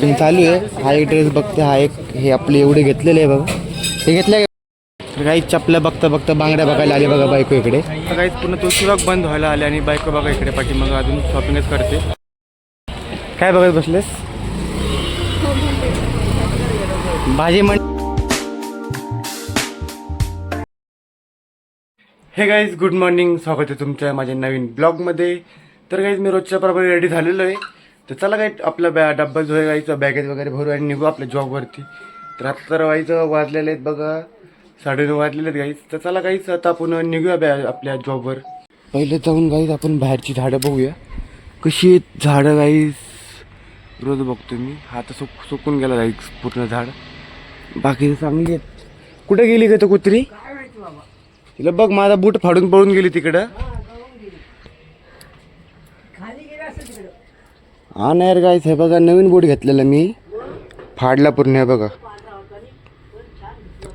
Shopping चालू आहे. हा एक ड्रेस बघते, हा एक हे आपले एवढे घेतलेले आहे बघा. हे घेतले काही चपल्या बघता बघता बांगड्या बघायला आले बघा बायको इकडे. काही पूर्ण तुळशीबाग बंद व्हायला आले आणि बायको बघा इकडे पाठी मग अजून शॉपिंगच करते. काय बघत बसलेस? भाजी हे गाईज गुड मॉर्निंग, स्वागत आहे तुमच्या माझ्या नवीन ब्लॉगमध्ये. तर गाईज मी रोजच्या प्रमाणे रेडी झालेलो आहे. तर चला काही आपला डब्बा जो आहे गाईचा बॅगेज वगैरे भरू आणि निघू आपल्या जॉबवरती. तर आता तर वाईचं वाजलेले आहेत बघा, 9:30 वाजलेले आहेत गाईज. तर चला गाईज आता आपण निघूया आपल्या जॉबवर. पहिले जाऊन गाईज आपण बाहेरची झाडं बघूया कशी आहेत झाडं गाईज. रोज बघतो मी, हा तर सुकून गेला गाईज पूर्ण झाड. बाकी चांगली आहेत. कुठे गेली का तो कुत्री? तिला बघ, माझा बूट फाडून पळून गेली तिकडं. हा नाही यार गाईस, हे बघा नवीन बूट घेतलेला मी, फाडला पूर्ण. हे बघा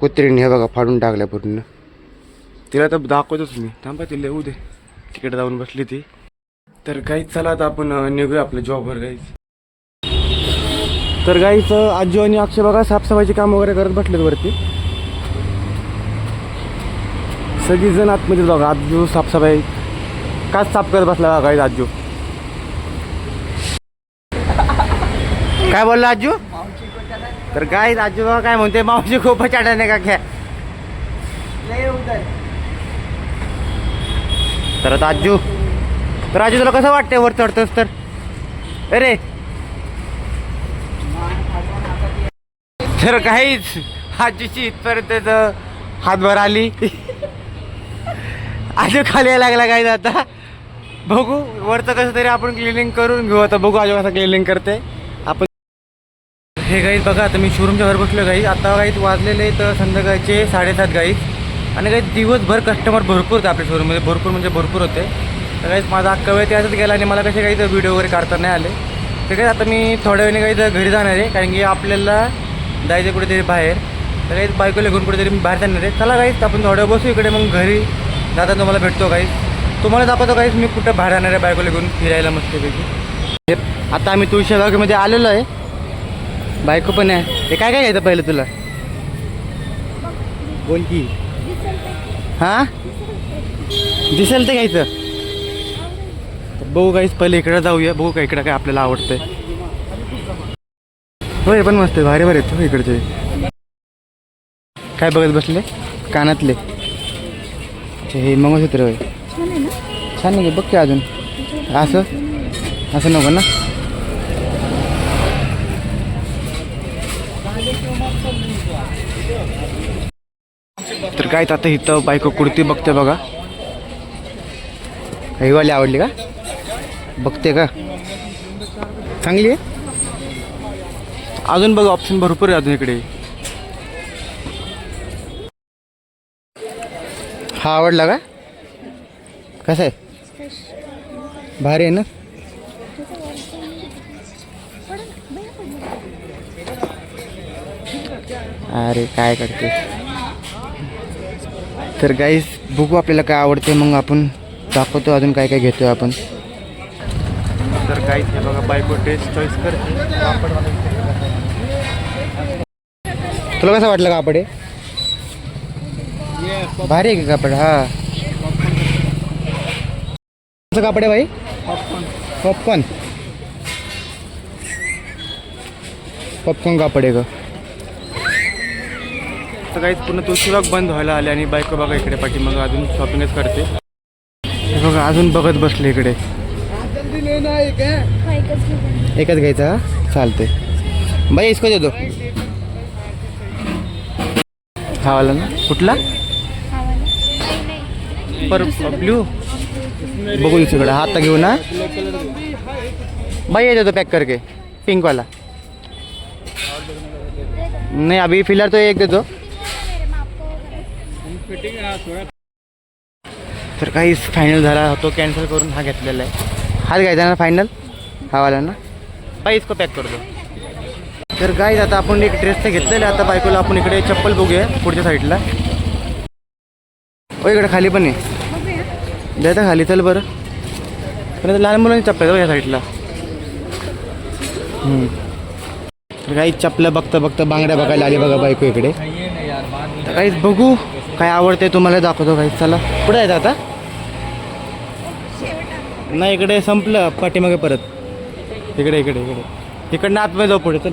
कुत्रीने हे बघा फाडून टाकल्या पूर्ण. तिला तर दाखवतोच मी, थांबा तिला येऊ दे, तिकडे जाऊन बसली ती. तर गाईस चला आता आपण निघूया आपल्या जॉबवर गाईस. तर गाईस आजी आणि अक्षय बघा साफसफाईचे काम वगैरे करत बसलेत वरती. सगळी जण आतमध्ये बघा. आजू साफसफाई काच साफ करत बसला बघा गाईस आजू. काय बोलला आजू? तर गाईस आजू बघा काय म्हणते, मावशी खूप चाटाने का घ्या. तर आता आजू, तर आजू तुला कसं वाटतंय वर चढतोस तर? अरे तर काहीच आजूची इथपर्यंत हातभर आली. आजू खाली यायला लागला काय. आता बघू वरचं कसं तरी आपण क्लिनिंग करून घेऊ. आता बघू आजू कसं क्लिनिंग करते आपण. हे गाईज बघा आता मी शोरूमच्या घर बसलो गाईज. आता गाईज वाजलेले तर संध्याकाळचे 7:30 गाईज. आणि काही दिवसभर कस्टमर भरपूर होते आपल्या शोरूममध्ये, भरपूर म्हणजे भरपूर होते. तर गाईज माझा अख्खा वेळ त्यातच गेला आणि मला कसे काही व्हिडिओ वगैरे काढता नाही आले. तर काही आता मी थोड्या वेळाने काही घरी जाणार आहे, कारण की आपल्याला जायचं कुठेतरी बाहेर. तर काही बायकोला घेऊन कुठेतरी मी बाहेर जाणार आहे. चला गाईज आपण थोड्या बसू इकडे, मग घरी जाता तुम्हाला भेटतो गाईज. तुम्हाला दाखवतो गाईज मी कुठं बाहेर जाणार आहे बायकोला घेऊन फिरायला मस्तपैकी. आता आम्ही तुळशीबागेमध्ये आलेलो आहे, बायको पण आहे. हे काय काय घ्यायचं पहिलं तुला? बोल की. हां दिसेल ते घ्यायचं. बघू गाईज पहिले इकडं जाऊया, बघू का इकडं काय आपल्याला आवडतंय. होय पण मस्त आहे, भारी भारी आहेत इकडचे. काय बघत बसले? कानातले. अच्छा हे मंगळसूत्र होय, छान आहे. बघ की अजून असं असं नको ना. तर काय आता इथं बायको कुर्ती बघते बघा. ही वाली आवडली का? बघते का? चांगली आहे. अजून बघ ऑप्शन भरपूर आहे अजून इकडे. हा आवडला का? कसं आहे? भारी आहे ना. अरे काय करते. तर गाईस बघू आपल्याला काय आवडते, मग आपण दाखवतो अजून काय काय घेतोय आपण. तर गाईस हे बघा बायको ड्रेस चॉईस करते. तुला कसं वाटलं कापड? आहे भारी आहे का कापड? हा कसं कापड आहे भाई? पॉपकॉर्न. पॉपकॉर्न कापड आहे का? तर काहीच पूर्ण तुळशीबाग बंद व्हायला आले आणि बायको बघा इकडे पाठी मग अजून शॉपिंगच करते. हे बघा अजून बघत बसले इकडे. एकच घ्यायचा चालते बाई. इसको देतो. हा वाला ना? कुठला? पर ब्ल्यू बघू इकडे. हा आता घेऊ ना भाई. ये देतो पैक करके पिंक वाला. नहीं अभी फिलहाल तो एक देतो. तर काहीच फायनल झाला, तो कॅन्सल करून हा घेतलेला आहे. हाच घ्यायचा ना फायनल, हा वाला ना बाई. इसको पॅक कर दो. तर गाईज आता आपण एक ड्रेस तर घेतलेला आहे. आता बायकोला आपण इकडे चप्पल बघूया पुढच्या साईडला. हो इकडे खाली पण आहे, द्यायचं खाली. चल बरं. पण लहान मुलांची चप्पल आहे या साईडला. तर काही चपला बघता बघता बांगड्या बघायला आली बघा बायको इकडे. तर काहीच बघू काय आवडते तुम्हाला दाखवतो काही. चला पुढे आहेत आता. नाही इकडे संपलं पाठीमागे परत. इकडे इकडे इकडे इकडनं आतमध्ये जाऊ पुढे. चल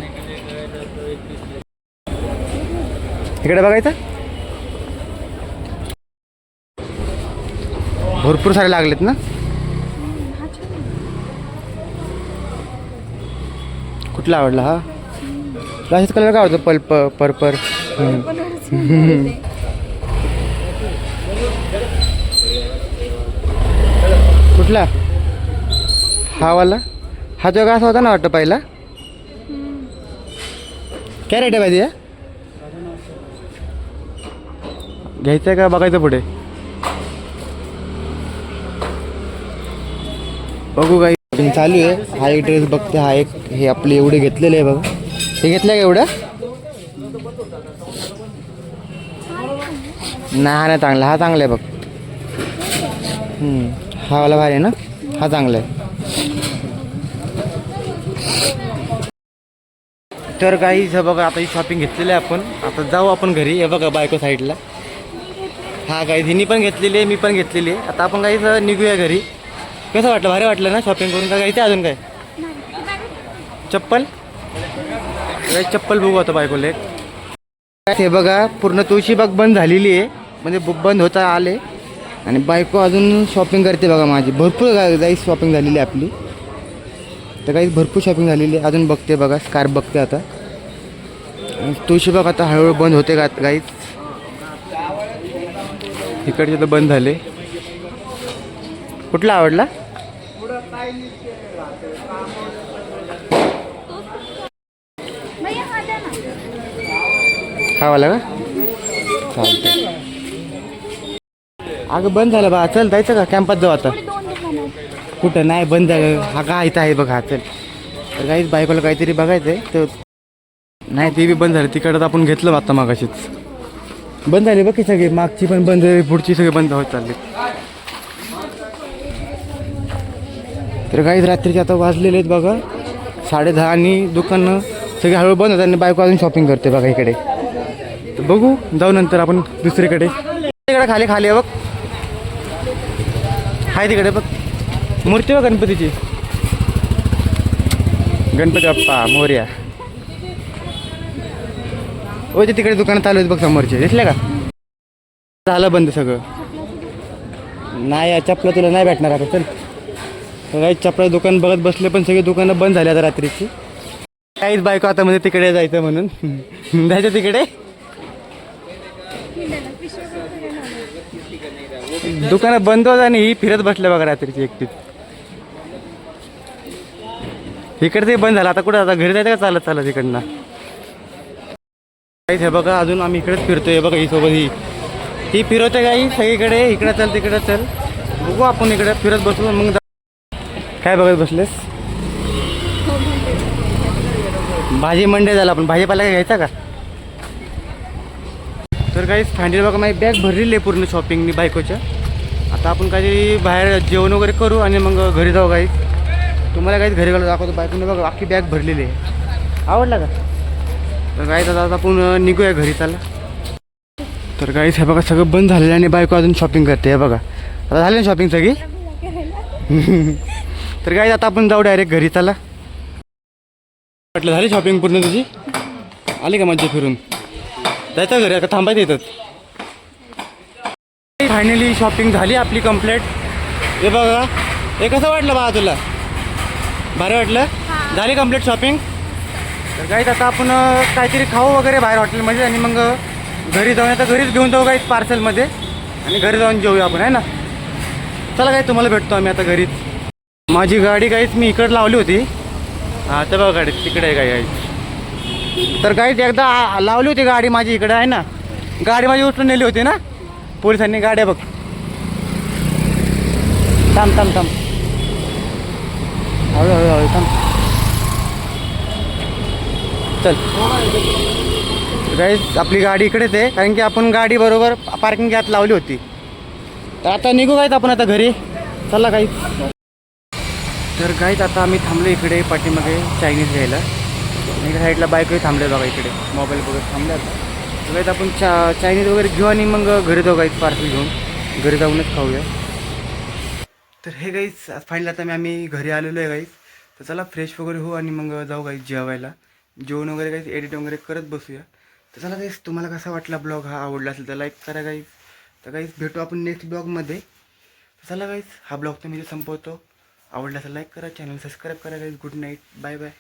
इकडे बघायचं. भरपूर सारे लागलेत ना. कुठला आवडला हा. अशाच कलर काय होतं पल्प पर्पर. कुठला हा वाला. हा तो असा होता ना वाटतं पहिला. काय रेट आहे पाहिजे घ्यायचं आहे का बघायचं पुढे. बघू काही चालू आहे. हा एक ड्रेस बघते. हा एक हे आपले एवढे घेतलेले आहे बघा. हे घेतलं का एवढं. नाही हा नाही चांगला. हा चांगला आहे बघ. हा वाला भारी आहे ना. हा चांगला आहे. तर काही बघा आता ही शॉपिंग घेतलेली आहे आपण. आता जाऊ आपण घरी. हे बघा बायको साईडला. हा काही हिनी पण घेतलेली आहे मी पण घेतलेली आहे. आता आपण काहीच निघूया घरी. कसं वाटलं भारी वाटलं ना शॉपिंग करून. का घ्यायचं अजून काय चप्पल. काही चप्पल बघू आता बायकोले. हे बघा पूर्ण तुळशीबाग बंद झालेली आहे. म्हणजे बंद होता आले. आणि बायको अजून शॉपिंग करते बघा माझी. भरपूर काही शॉपिंग झालेली आहे आपली. तर काही भरपूर शॉपिंग झालेली आहे. अजून बघते बघा स्कार्फ बघते आता. तुळशीबाग आता हळूहळू बंद होते का काहीच. इकडचे तर बंद झाले. कुठला आवडला. हा वाला का चालतं. अगं बंद झालं बा. चल जायचं का कॅम्पात जाऊ आता. कुठं नाही बंद झालं. हा का इथं आहे बघा. चल तर काहीच बायकोला काहीतरी बघायचं आहे तर नाही ते बी बंद झालं. तिकडं आपण घेतलं आता मागाशीच. बंद झाली बघ की सगळी. मागची पण बंद झाली पुढची सगळी बंद होत चालली. तर काहीच रात्रीचे आता वाजलेले आहेत बघा 10:30. आणि दुकानं सगळी हळूहळू बंद होतात. आणि बायको अजून शॉपिंग करते बघा इकडे. तर बघू जाऊ नंतर आपण दुसरीकडे. तिकडे खाली खाली आहे बघ. हाय तिकडे बघ मूर्ती बघ गणपतीची. गणपती बाप्पा मोरया. हो ते तिकडे दुकानात चालू आहेत बघ समोरचे. दिसले का. झालं बंद सगळं. नाही चपला तुला नाही भेटणार आता. चल काही चपला दुकान बघत बसले पण सगळी दुकानं बंद झाली आता रात्रीची. काहीच बायको आता म्हणजे तिकडे जायचं म्हणून जायचं तिकडे. दुकानं बंद होत आणि ही फिरत बसल्या बघा रात्रीची एकटीच. इकडे ते बंद झालं. आता कुठं आता घरी जायचं का चालत चालत इकडनं. काहीच हे बघा अजून आम्ही इकडेच फिरतोय बघा. ही सोबत ही फिरवते काही सगळीकडे. इकडे चल तिकडे चल. बघू आपण इकडे फिरत बसू मग. काय बघत बसलेस. भाजी मंडई झाला. आपण भाजीपाला काय घ्यायचा का. तर काहीच फायनली बघा माझी बॅग भरलेली आहे पूर्ण शॉपिंगनी बायकोच्या. आता आपण काहीतरी बाहेर जेवण वगैरे करू आणि मग घरी जाऊ. काही तुम्हाला काहीच घरी गेलो दाखवतो. बायकोने बघा अख्खी बॅग भरलेली आहे. आवडला का. तर काहीच आता आपण निघूया घरी. चला तर काहीच हे बघा सगळं बंद झालेलं आणि बायको अजून शॉपिंग करते. हे बघा आता झाली ना शॉपिंग सगळी. तर काहीच आता आपण जाऊ डायरेक्ट घरी. चला म्हटलं झाली शॉपिंग पूर्ण तुझी. आली का मज्जा फिरून. जायचं घरी आता थांबायचं येतात. फायनली शॉपिंग झाली आपली कंप्लीट. हे बघा हे कसं वाटलं बा तुला. भारी वाटलं. झाली कंप्लीट शॉपिंग. तर काहीच आता आपण काहीतरी खाऊ वगैरे बाहेर हॉटेलमध्ये आणि मग घरी जाऊन आता घरीच घेऊन जाऊ काहीच पार्सलमध्ये आणि घरी जाऊन जेऊया आपण आहे ना. चला काही तुम्हाला भेटतो आम्ही आता घरीच. माझी गाडी काहीच मी इकडं लावली होती. हां तर बघा गाडी तिकडे आहे काही. तर काहीच एकदा लावली होती गाडी माझी इकडे आहे ना. गाडी माझी उचलून नेली होती ना पोलिसांनी. गाड्या बघ. थांब थांब थांब हळूहळू हळू थांब. चल काहीच आपली गाडी इकडेच आहे कारण की आपण गाडी बरोबर पार्किंग यात लावली होती. तर आता निघू काहीच आपण आता घरी. चला काहीच. तर काहीच आता आम्ही थांबलो इकडे पाठीमागे चायनीज घ्यायला. इकडे साईडला बाईकही थांबले बघा, इकडे मोबाईल बघत थांबले. आता गाईज आपण चायनीज वगैरे घेऊ आणि मग घरी जाऊ गाईज, पार्सल घेऊन घरी जाऊनच खाऊया. तर हे गाईज फायनल आता आम्ही घरी आलेलो आहे गाईज. तर चला फ्रेश वगैरे होऊ आणि मग जाऊ गाईज जेवायला. जेवण वगैरे गाईज एडिट वगैरे करत बसूया. तर चला गाईज, तुम्हाला कसा वाटला ब्लॉग, हा आवडला असेल तर लाईक करा गाईज. तर गाईज भेटू आपण नेक्स्ट ब्लॉगमध्ये. चला गाईज, हा ब्लॉग तुम्ही संपवतो. आवडला असेल लाईक करा, चॅनल सबस्क्राईब करा guys. Good night, bye bye.